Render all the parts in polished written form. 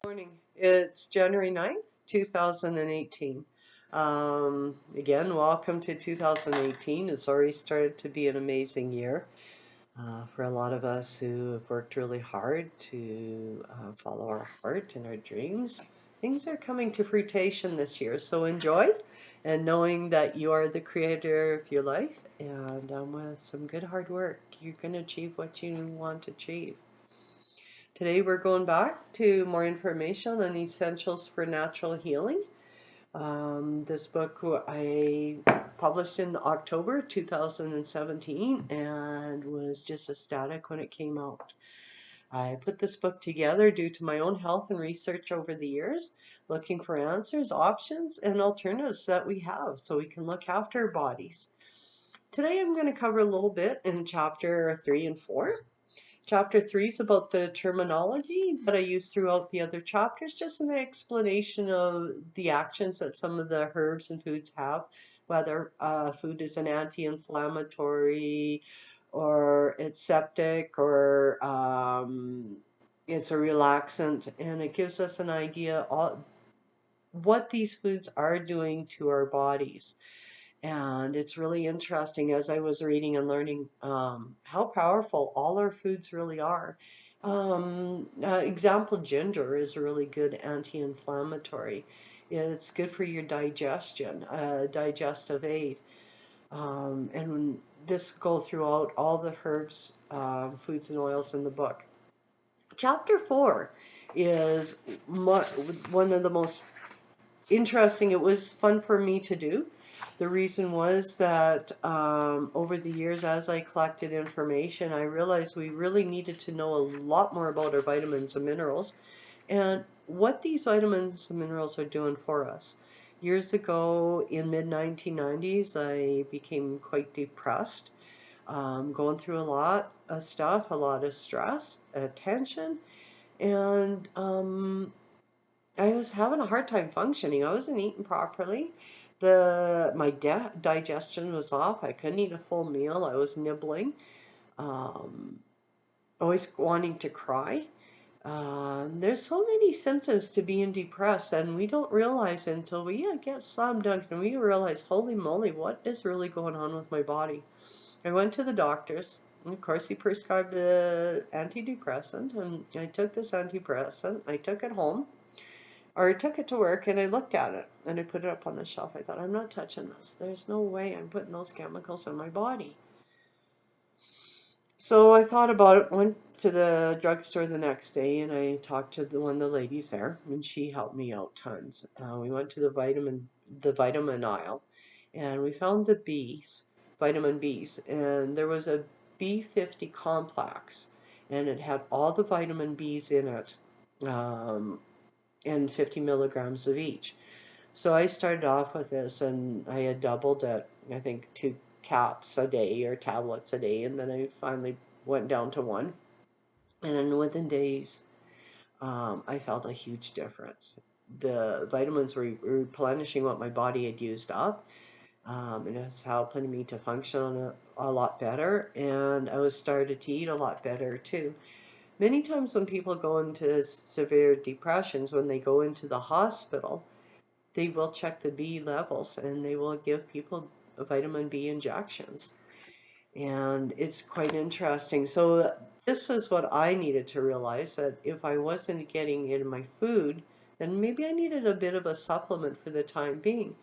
Morning. It's January 9th, 2018. Again, welcome to 2018. It's already started to be an amazing year for a lot of us who have worked really hard to follow our heart and our dreams. Things are coming to fruition this year, so enjoy and knowing that you are the creator of your life and with some good hard work, you're going to achieve what you want to achieve. Today we're going back to more information on essentials for natural healing. This book I published in October 2017 and was just ecstatic when it came out. I put this book together due to my own health and research over the years, looking for answers, options, and alternatives that we have so we can look after our bodies. Today I'm going to cover a little bit in chapter 3 and 4. Chapter 3 is about the terminology that I use throughout the other chapters, just an explanation of the actions that some of the herbs and foods have, whether food is an anti-inflammatory or it's septic or it's a relaxant, and it gives us an idea of what these foods are doing to our bodies. And it's really interesting as I was reading and learning how powerful all our foods really are. Example, ginger is a really good anti-inflammatory. It's good for your digestion, digestive aid. And this go throughout all the herbs, foods and oils in the book. Chapter 4 is one of the most interesting. It was fun for me to do. The reason was that over the years, as I collected information, I realized we really needed to know a lot more about our vitamins and minerals and what these vitamins and minerals are doing for us. Years ago, in mid-1990s, I became quite depressed, going through a lot of stuff, a lot of stress, tension, and I was having a hard time functioning. I wasn't eating properly. My digestion was off. I couldn't eat a full meal. I was nibbling, um, always wanting to cry. There's so many symptoms to being depressed, and we don't realize it until we get slam dunk and we realize, holy moly, what is really going on with my body? I went to the doctors. And of course, he prescribed an antidepressant, and I took this antidepressant. I took it home or I took it to work and I looked at it and I put it up on the shelf. I thought, I'm not touching this. There's no way I'm putting those chemicals in my body. So I thought about it, went to the drugstore the next day and I talked to one of the ladies there and she helped me out tons. We went to the vitamin aisle and we found the vitamin Bs, and there was a B50 complex and it had all the vitamin Bs in it. And 50 milligrams of each. So I started off with this and I had doubled it, I think 2 caps a day or tablets a day, and then I finally went down to one. And then within days, I felt a huge difference. The vitamins were replenishing what my body had used up, and it was helping me to function a lot better, and I was started to eat a lot better too. Many times when people go into severe depressions, when they go into the hospital, they will check the B levels and they will give people vitamin B injections. And it's quite interesting. So this is what I needed to realize, that if I wasn't getting it in my food, then maybe I needed a bit of a supplement for the time being.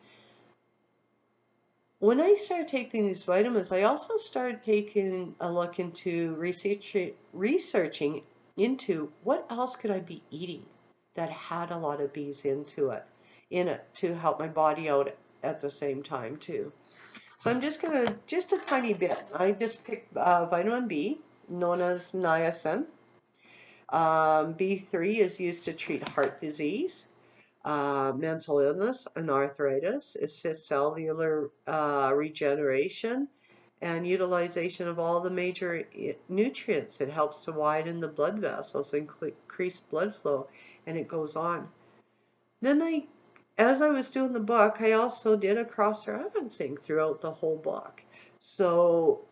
When I started taking these vitamins, I also started taking a look into researching into what else could I be eating that had a lot of B's in it to help my body out at the same time too. So I'm just a tiny bit. I just picked vitamin B, known as niacin. B3 is used to treat heart disease, mental illness and arthritis, assists cellular regeneration, and utilization of all the major nutrients. It helps to widen the blood vessels, increase blood flow, and it goes on. Then as I was doing the book, I also did a cross-referencing throughout the whole book. So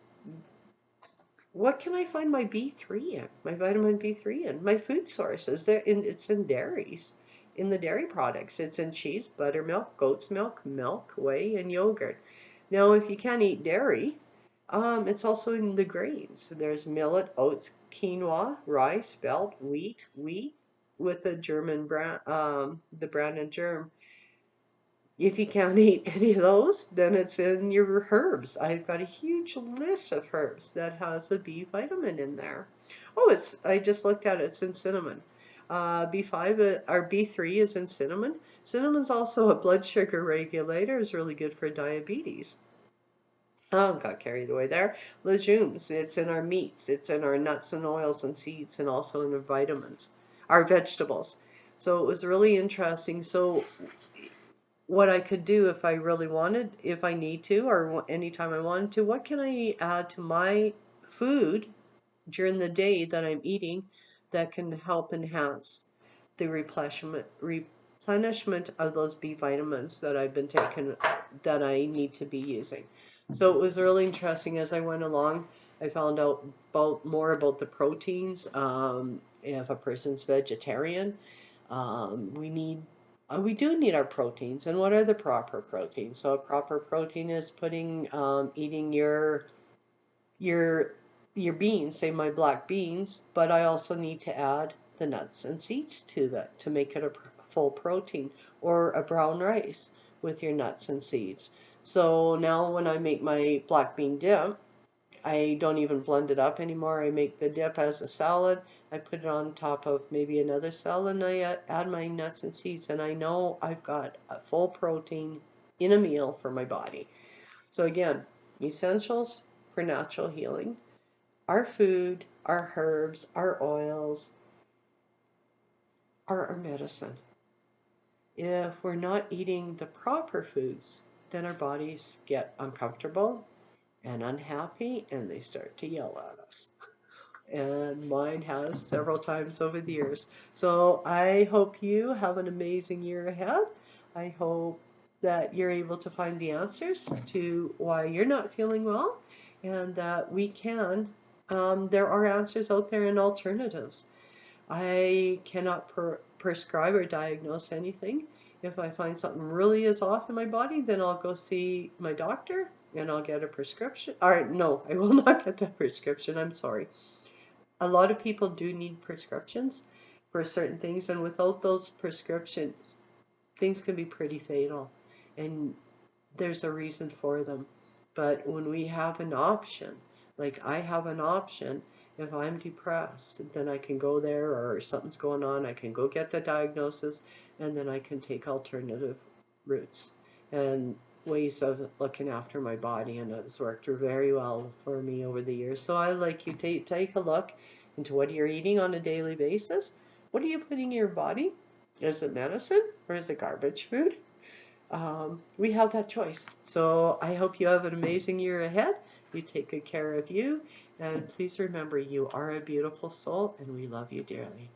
what can I find my B3 in? My vitamin B3 in? My food sources. It's in dairies, in the dairy products. It's in cheese, buttermilk, goat's milk, milk, whey, and yogurt. Now, if you can't eat dairy, it's also in the grains. There's millet, oats, quinoa, rye, spelt, wheat with the German brand, the brand and germ. If you can't eat any of those, then it's in your herbs. I've got a huge list of herbs that has a B vitamin in there. Oh, I just looked at it, it's in cinnamon. B5 or B3 is in cinnamon. Cinnamon's also a blood sugar regulator, is really good for diabetes. Oh, got carried away there. Legumes, it's in our meats, it's in our nuts and oils and seeds, and also in the vitamins, our vegetables. So it was really interesting. So what I could do if I really wanted, if I need to, or anytime I wanted to, what can I add to my food during the day that I'm eating that can help enhance the replenishment of those B vitamins that I've been taking, that I need to be using. So it was really interesting as I went along. I found out more about the proteins. If a person's vegetarian, we do need our proteins. And what are the proper proteins? So a proper protein is eating your your beans, say my black beans, but I also need to add the nuts and seeds to that to make it a full protein, or a brown rice with your nuts and seeds. So now when I make my black bean dip, I don't even blend it up anymore. I make the dip as a salad. I put it on top of maybe another salad, and I add my nuts and seeds, and I know I've got a full protein in a meal for my body. So again, essentials for natural healing: our food, our herbs, our oils, are our medicine. If we're not eating the proper foods, then our bodies get uncomfortable and unhappy, and they start to yell at us. And mine has several times over the years. So I hope you have an amazing year ahead. I hope that you're able to find the answers to why you're not feeling well, and that there are answers out there and alternatives. I cannot prescribe or diagnose anything. If I find something really is off in my body, then I'll go see my doctor and I'll get a prescription. Or no, I will not get the prescription. I'm sorry. A lot of people do need prescriptions for certain things, and without those prescriptions, things can be pretty fatal, and there's a reason for them. But when we have an option, like I have an option, if I'm depressed, then I can go there, or something's going on, I can go get the diagnosis, and then I can take alternative routes and ways of looking after my body, and it's worked very well for me over the years. So I like you to take a look into what you're eating on a daily basis. What are you putting in your body? Is it medicine or is it garbage food? We have that choice. So I hope you have an amazing year ahead. You take good care of you. And please remember, you are a beautiful soul, and we love you dearly.